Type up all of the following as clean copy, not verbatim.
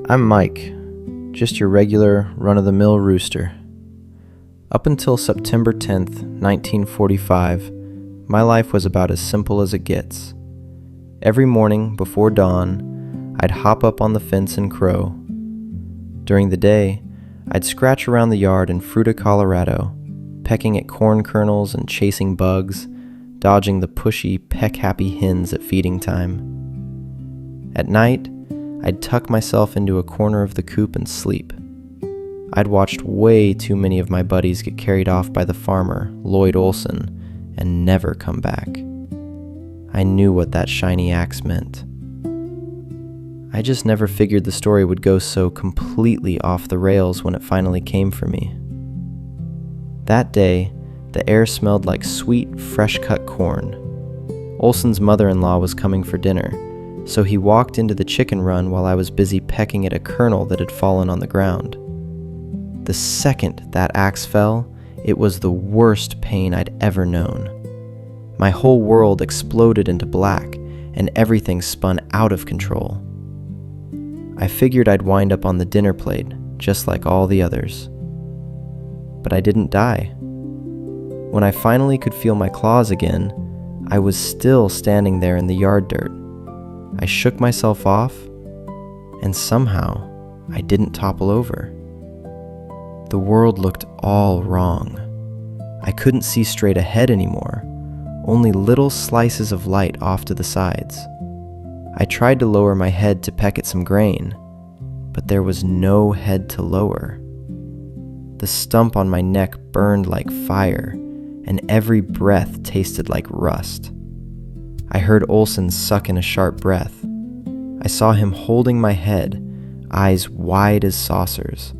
I'm Mike, just your regular run-of-the-mill rooster. Up until September 10th, 1945, my life was about as simple as it gets. Every morning before dawn, I'd hop up on the fence and crow. During the day, I'd scratch around the yard in Fruita, Colorado, pecking at corn kernels and chasing bugs, dodging the pushy, peck-happy hens at feeding time. At night, I'd tuck myself into a corner of the coop and sleep. I'd watched way too many of my buddies get carried off by the farmer, Lloyd Olson, and never come back. I knew what that shiny axe meant. I just never figured the story would go so completely off the rails when it finally came for me. That day, the air smelled like sweet, fresh-cut corn. Olson's mother-in-law was coming for dinner, so he walked into the chicken run while I was busy pecking at a kernel that had fallen on the ground. The second that axe fell, it was the worst pain I'd ever known. My whole world exploded into black, and everything spun out of control. I figured I'd wind up on the dinner plate, just like all the others. But I didn't die. When I finally could feel my claws again, I was still standing there in the yard dirt. I shook myself off, and somehow I didn't topple over. The world looked all wrong. I couldn't see straight ahead anymore, only little slices of light off to the sides. I tried to lower my head to peck at some grain, but there was no head to lower. The stump on my neck burned like fire, and every breath tasted like rust. I heard Olson suck in a sharp breath. I saw him holding my head, eyes wide as saucers.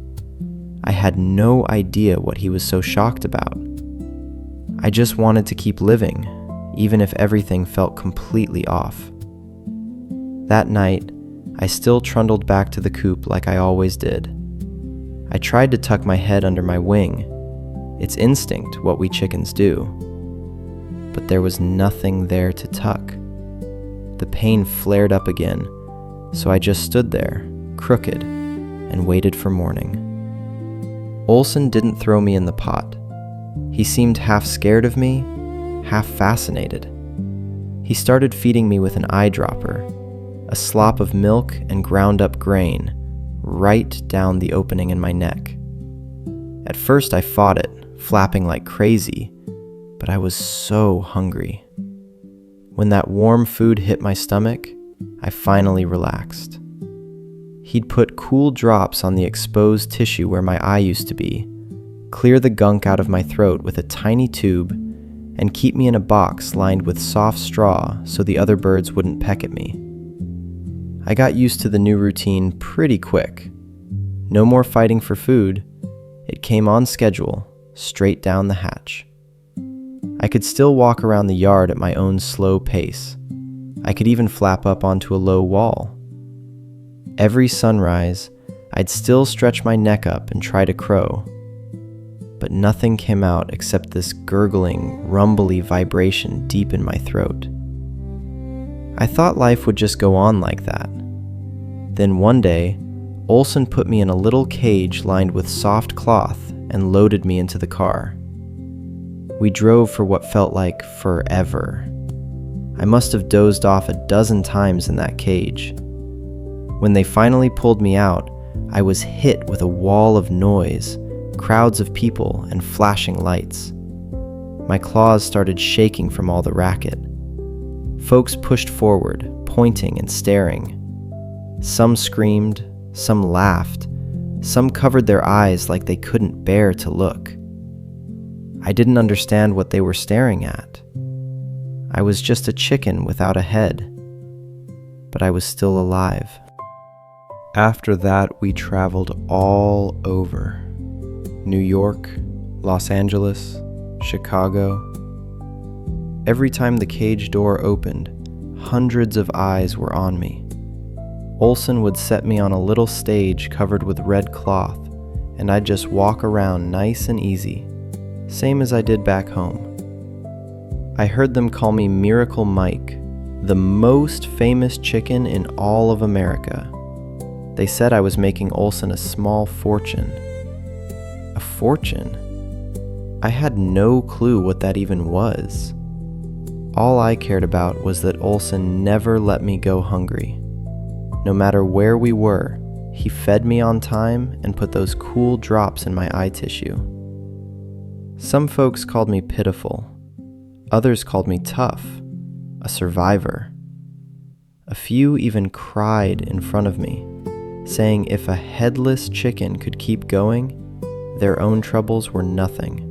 I had no idea what he was so shocked about. I just wanted to keep living, even if everything felt completely off. That night, I still trundled back to the coop like I always did. I tried to tuck my head under my wing. It's instinct, what we chickens do. But there was nothing there to tuck. The pain flared up again, so I just stood there, crooked, and waited for morning. Olson didn't throw me in the pot. He seemed half scared of me, half fascinated. He started feeding me with an eyedropper, a slop of milk and ground up grain, right down the opening in my neck. At first I fought it, flapping like crazy, but I was so hungry. When that warm food hit my stomach, I finally relaxed. He'd put cool drops on the exposed tissue where my eye used to be, clear the gunk out of my throat with a tiny tube, and keep me in a box lined with soft straw so the other birds wouldn't peck at me. I got used to the new routine pretty quick. No more fighting for food. It came on schedule, straight down the hatch. I could still walk around the yard at my own slow pace. I could even flap up onto a low wall. Every sunrise, I'd still stretch my neck up and try to crow. But nothing came out except this gurgling, rumbly vibration deep in my throat. I thought life would just go on like that. Then one day, Olson put me in a little cage lined with soft cloth and loaded me into the car. We drove for what felt like forever. I must have dozed off a dozen times in that cage. When they finally pulled me out, I was hit with a wall of noise, crowds of people, and flashing lights. My claws started shaking from all the racket. Folks pushed forward, pointing and staring. Some screamed, some laughed, some covered their eyes like they couldn't bear to look. I didn't understand what they were staring at. I was just a chicken without a head, but I was still alive. After that, we traveled all over. New York, Los Angeles, Chicago. Every time the cage door opened, hundreds of eyes were on me. Olson would set me on a little stage covered with red cloth, and I'd just walk around nice and easy, same as I did back home. I heard them call me Miracle Mike, the most famous chicken in all of America. They said I was making Olson a small fortune. A fortune? I had no clue what that even was. All I cared about was that Olson never let me go hungry. No matter where we were, he fed me on time and put those cool drops in my eye tissue. Some folks called me pitiful. Others called me tough, a survivor. A few even cried in front of me, saying if a headless chicken could keep going, their own troubles were nothing.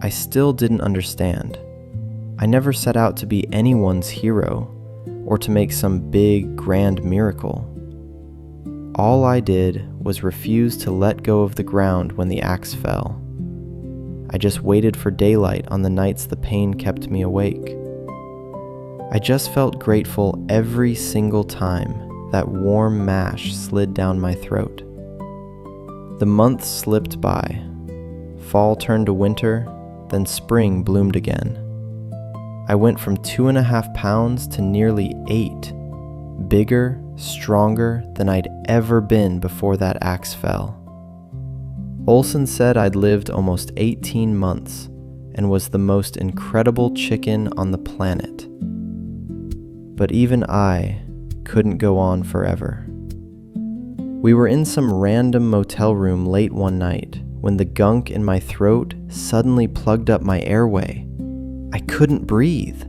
I still didn't understand. I never set out to be anyone's hero or to make some big, grand miracle. All I did was refuse to let go of the ground when the axe fell. I just waited for daylight on the nights the pain kept me awake. I just felt grateful every single time that warm mash slid down my throat. The months slipped by. Fall turned to winter, then spring bloomed again. I went from 2.5 pounds to nearly 8, bigger, stronger than I'd ever been before that axe fell. Olson said I'd lived almost 18 months and was the most incredible chicken on the planet. But even I couldn't go on forever. We were in some random motel room late one night when the gunk in my throat suddenly plugged up my airway. I couldn't breathe.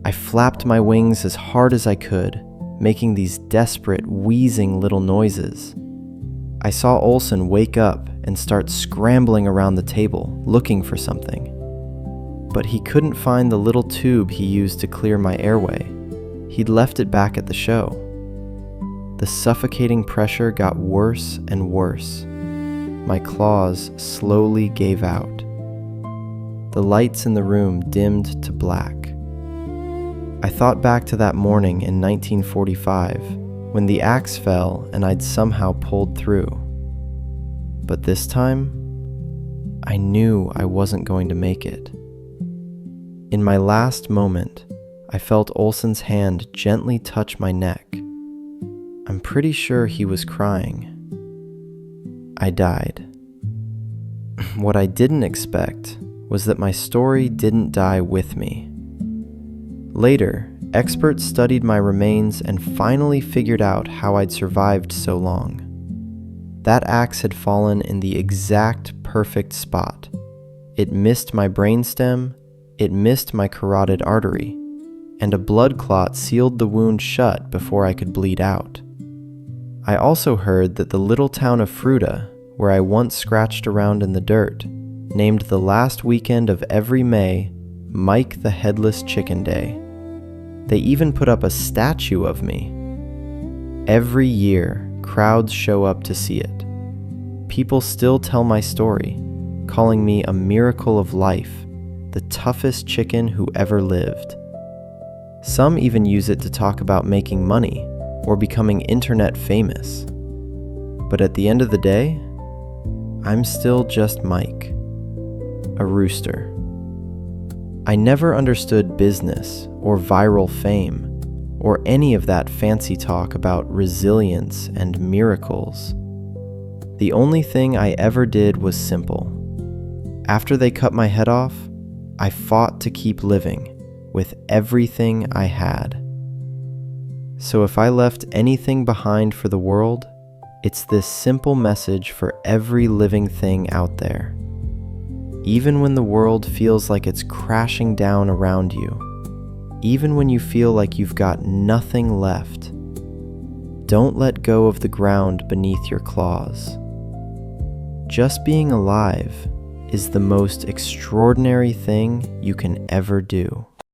I flapped my wings as hard as I could, making these desperate, wheezing little noises. I saw Olson wake up and start scrambling around the table, looking for something. But he couldn't find the little tube he used to clear my airway. He'd left it back at the show. The suffocating pressure got worse and worse. My claws slowly gave out. The lights in the room dimmed to black. I thought back to that morning in 1945 when the axe fell and I'd somehow pulled through. But this time, I knew I wasn't going to make it. In my last moment, I felt Olson's hand gently touch my neck. I'm pretty sure he was crying. I died. What I didn't expect was that my story didn't die with me. Later, experts studied my remains and finally figured out how I'd survived so long. That axe had fallen in the exact perfect spot. It missed my brainstem, it missed my carotid artery, and a blood clot sealed the wound shut before I could bleed out. I also heard that the little town of Fruta, where I once scratched around in the dirt, named the last weekend of every May Mike the Headless Chicken Day. They even put up a statue of me. Every year, crowds show up to see it. People still tell my story, calling me a miracle of life, the toughest chicken who ever lived. Some even use it to talk about making money or becoming internet famous. But at the end of the day, I'm still just Mike, a rooster. I never understood business or viral fame or any of that fancy talk about resilience and miracles. The only thing I ever did was simple. After they cut my head off, I fought to keep living with everything I had. So if I left anything behind for the world, it's this simple message for every living thing out there. Even when the world feels like it's crashing down around you, even when you feel like you've got nothing left, don't let go of the ground beneath your claws. Just being alive is the most extraordinary thing you can ever do.